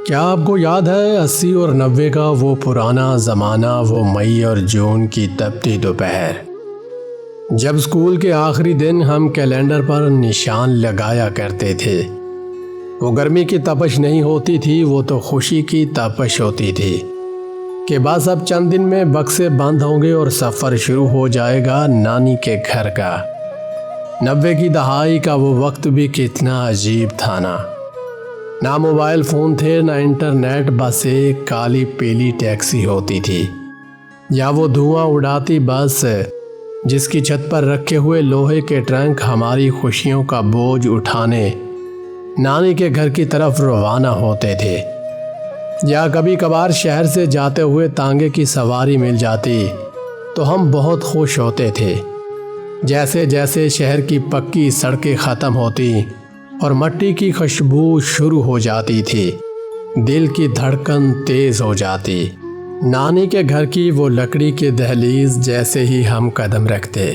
کیا آپ کو یاد ہے 80 اور 90 کا وہ پرانا زمانہ، وہ مئی اور جون کی تپتی دوپہر، جب اسکول کے آخری دن ہم کیلنڈر پر نشان لگایا کرتے تھے؟ وہ گرمی کی تپش نہیں ہوتی تھی، وہ تو خوشی کی تپش ہوتی تھی کہ بس اب چند دن میں بکسے بند ہوں گے اور سفر شروع ہو جائے گا نانی کے گھر کا۔ 90 کی دہائی کا وہ وقت بھی کتنا عجیب تھا نا، نہ موبائل فون تھے نہ انٹرنیٹ، بس ایک کالی پیلی ٹیکسی ہوتی تھی یا وہ دھواں اڑاتی بس جس کی چھت پر رکھے ہوئے لوہے کے ٹرنک ہماری خوشیوں کا بوجھ اٹھانے نانی کے گھر کی طرف روانہ ہوتے تھے۔ یا کبھی کبھار شہر سے جاتے ہوئے تانگے کی سواری مل جاتی تو ہم بہت خوش ہوتے تھے۔ جیسے جیسے شہر کی پکی سڑکیں ختم ہوتی اور مٹی کی خوشبو شروع ہو جاتی تھی، دل کی دھڑکن تیز ہو جاتی۔ نانی کے گھر کی وہ لکڑی کی دہلیز جیسے ہی ہم قدم رکھتے،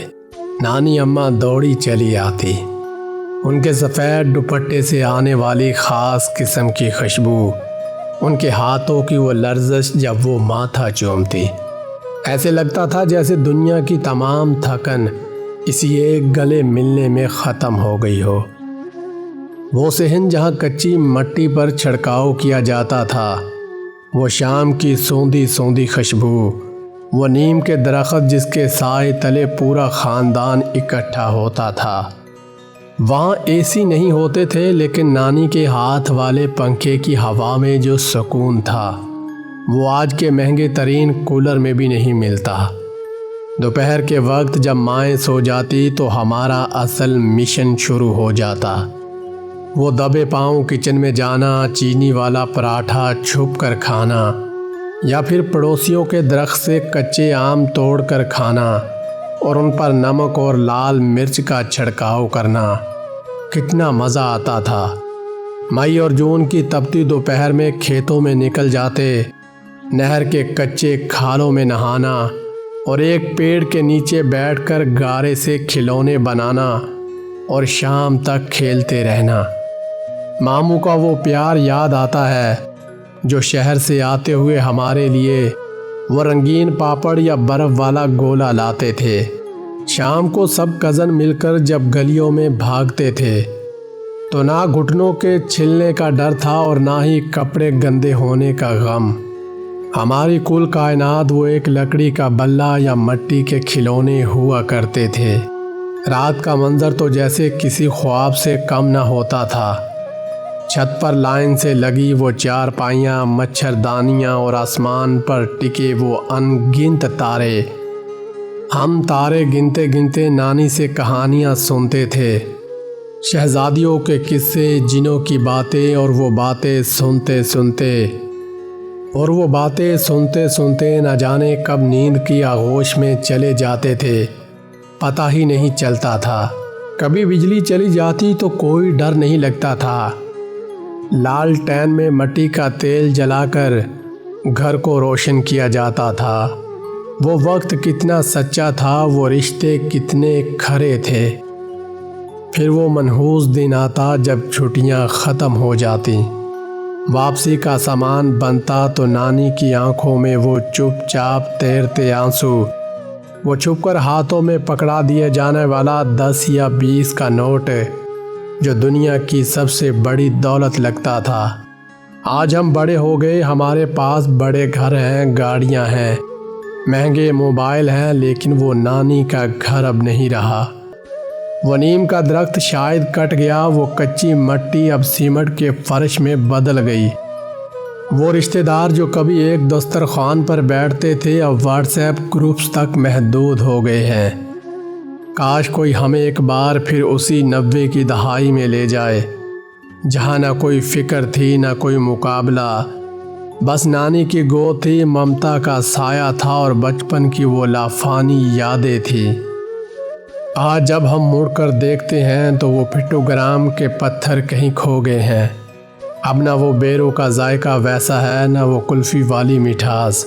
نانی اماں دوڑی چلی آتی، ان کے سفید دوپٹے سے آنے والی خاص قسم کی خوشبو، ان کے ہاتھوں کی وہ لرزش جب وہ ماتھا چومتی، ایسے لگتا تھا جیسے دنیا کی تمام تھکن اسی ایک گلے ملنے میں ختم ہو گئی ہو۔ وہ صحن جہاں کچی مٹی پر چھڑکاؤ کیا جاتا تھا، وہ شام کی سوندھی سوندھی خوشبو، وہ نیم کے درخت جس کے سائے تلے پورا خاندان اکٹھا ہوتا تھا۔ وہاں اے سی نہیں ہوتے تھے، لیکن نانی کے ہاتھ والے پنکھے کی ہوا میں جو سکون تھا وہ آج کے مہنگے ترین کولر میں بھی نہیں ملتا۔ دوپہر کے وقت جب مائیں سو جاتی تو ہمارا اصل مشن شروع ہو جاتا، وہ دبے پاؤں کچن میں جانا، چینی والا پراٹھا چھپ کر کھانا، یا پھر پڑوسیوں کے درخت سے کچے آم توڑ کر کھانا اور ان پر نمک اور لال مرچ کا چھڑکاؤ کرنا۔ کتنا مزہ آتا تھا۔ مئی اور جون کی تپتی دوپہر میں کھیتوں میں نکل جاتے، نہر کے کچے کھالوں میں نہانا اور ایک پیڑ کے نیچے بیٹھ کر گارے سے کھلونے بنانا اور شام تک کھیلتے رہنا۔ ماموں کا وہ پیار یاد آتا ہے جو شہر سے آتے ہوئے ہمارے لیے وہ رنگین پاپڑ یا برف والا گولا لاتے تھے۔ شام کو سب کزن مل کر جب گلیوں میں بھاگتے تھے تو نہ گھٹنوں کے چھلنے کا ڈر تھا اور نہ ہی کپڑے گندے ہونے کا غم۔ ہماری کل کائنات وہ ایک لکڑی کا بلہ یا مٹی کے کھلونے ہوا کرتے تھے۔ رات کا منظر تو جیسے کسی خواب سے کم نہ ہوتا تھا۔ چھت پر لائن سے لگی وہ چارپائیاں، مچھردانیاں اور آسمان پر ٹکے وہ ان گنت تارے۔ ہم تارے گنتے گنتے نانی سے کہانیاں سنتے تھے، شہزادیوں کے قصے، جنوں کی باتیں، اور وہ باتیں سنتے سنتے نہ جانے کب نیند کی آغوش میں چلے جاتے تھے، پتہ ہی نہیں چلتا تھا۔ کبھی بجلی چلی جاتی تو کوئی ڈر نہیں لگتا تھا۔ لالٹین میں مٹی کا تیل جلا کر گھر کو روشن کیا جاتا تھا۔ وہ وقت کتنا سچا تھا، وہ رشتے کتنے کھرے تھے۔ پھر وہ منحوس دن آتا جب چھٹیاں ختم ہو جاتی، واپسی کا سامان بنتا تو نانی کی آنکھوں میں وہ چپ چاپ تیرتے آنسو، وہ چھپ کر ہاتھوں میں پکڑا دیے جانے والا 10 یا 20 کا نوٹ جو دنیا کی سب سے بڑی دولت لگتا تھا۔ آج ہم بڑے ہو گئے، ہمارے پاس بڑے گھر ہیں، گاڑیاں ہیں، مہنگے موبائل ہیں، لیکن وہ نانی کا گھر اب نہیں رہا۔ وہ نیم کا درخت شاید کٹ گیا، وہ کچی مٹی اب سیمنٹ کے فرش میں بدل گئی۔ وہ رشتہ دار جو کبھی ایک دسترخوان پر بیٹھتے تھے اب واٹس ایپ گروپس تک محدود ہو گئے ہیں۔ کاش کوئی ہمیں ایک بار پھر اسی 90 کی دہائی میں لے جائے، جہاں نہ کوئی فکر تھی نہ کوئی مقابلہ، بس نانی کی گود تھی، ممتا کا سایہ تھا اور بچپن کی وہ لافانی یادیں تھی۔ آج جب ہم مڑ کر دیکھتے ہیں تو وہ پٹوگرام کے پتھر کہیں کھو گئے ہیں۔ اب نہ وہ بیروں کا ذائقہ ویسا ہے، نہ وہ کلفی والی مٹھاس۔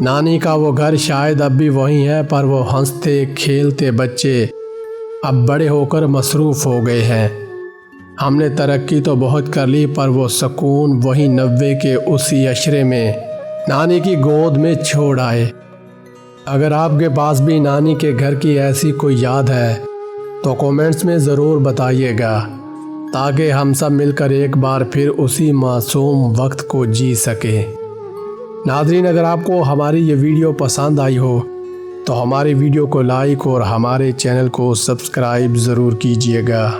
نانی کا وہ گھر شاید اب بھی وہی ہے، پر وہ ہنستے کھیلتے بچے اب بڑے ہو کر مصروف ہو گئے ہیں۔ ہم نے ترقی تو بہت کر لی پر وہ سکون وہی 90 کے اسی عشرے میں نانی کی گود میں چھوڑ آئے۔ اگر آپ کے پاس بھی نانی کے گھر کی ایسی کوئی یاد ہے تو کومنٹس میں ضرور بتائیے گا تاکہ ہم سب مل کر ایک بار پھر اسی معصوم وقت کو جی سکیں۔ ناظرین، اگر آپ کو ہماری یہ ویڈیو پسند آئی ہو تو ہماری ویڈیو کو لائک اور ہمارے چینل کو سبسکرائب ضرور کیجیے گا۔